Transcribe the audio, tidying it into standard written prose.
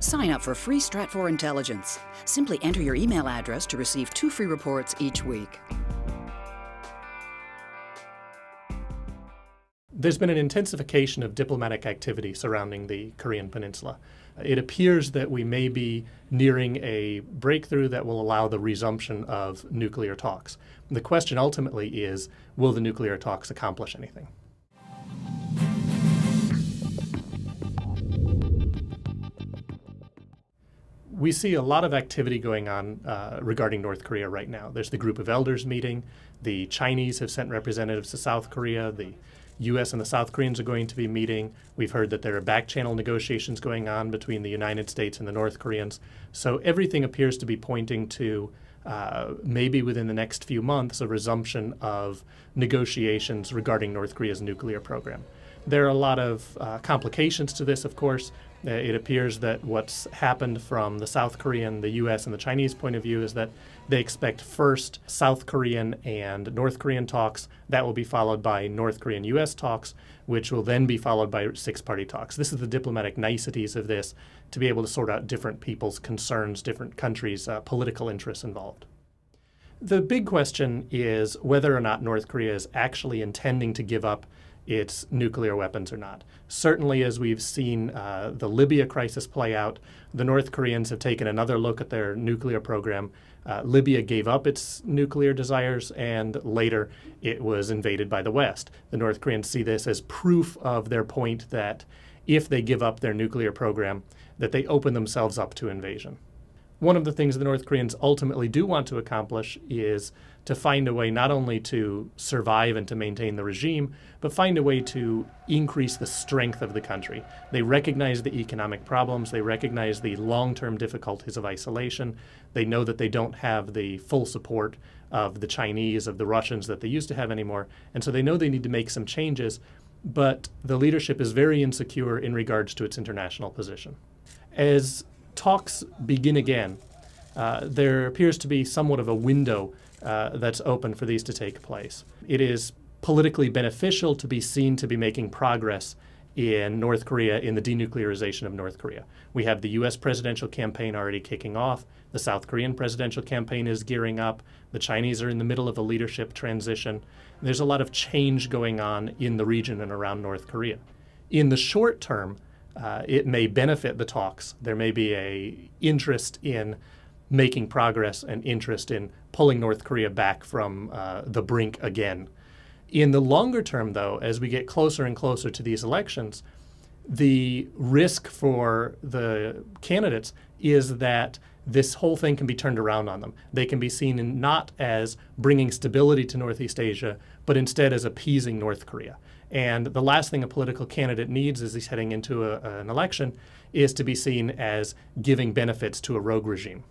Sign up for free Stratfor Intelligence. Simply enter your email address to receive 2 free reports each week. There's been an intensification of diplomatic activity surrounding the Korean Peninsula. It appears that we may be nearing a breakthrough that will allow the resumption of nuclear talks. The question ultimately is, will the nuclear talks accomplish anything? We see a lot of activity going on regarding North Korea right now. There's the Group of Elders meeting. The Chinese have sent representatives to South Korea. The U.S. and the South Koreans are going to be meeting. We've heard that there are back-channel negotiations going on between the United States and the North Koreans. So everything appears to be pointing to maybe within the next few months a resumption of negotiations regarding North Korea's nuclear program. There are a lot of complications to this, of course. It appears that what's happened from the South Korean, the U.S., and the Chinese point of view is that they expect first South Korean and North Korean talks. That will be followed by North Korean-U.S. talks, which will then be followed by six-party talks. This is the diplomatic niceties of this, to be able to sort out different people's concerns, different countries' political interests involved. The big question is whether or not North Korea is actually intending to give up its nuclear weapons or not. Certainly, as we've seen the Libya crisis play out, the North Koreans have taken another look at their nuclear program. Libya gave up its nuclear desires, and later it was invaded by the West. The North Koreans see this as proof of their point that if they give up their nuclear program, that they open themselves up to invasion. One of the things the North Koreans ultimately do want to accomplish is to find a way not only to survive and to maintain the regime, but find a way to increase the strength of the country. They recognize the economic problems. They recognize the long-term difficulties of isolation. They know that they don't have the full support of the Chinese, of the Russians that they used to have anymore. And so they know they need to make some changes, but the leadership is very insecure in regards to its international position. As talks begin again, there appears to be somewhat of a window that's open for these to take place. It is politically beneficial to be seen to be making progress in North Korea in the denuclearization of North Korea. We have the U.S. presidential campaign already kicking off. The South Korean presidential campaign is gearing up. The Chinese are in the middle of a leadership transition. There's a lot of change going on in the region and around North Korea. In the short term, it may benefit the talks. There may be an interest in making progress and interest in pulling North Korea back from the brink again. In the longer term, though, as we get closer and closer to these elections, the risk for the candidates is that this whole thing can be turned around on them. They can be seen not as bringing stability to Northeast Asia, but instead as appeasing North Korea. And the last thing a political candidate needs as he's heading into an election is to be seen as giving benefits to a rogue regime.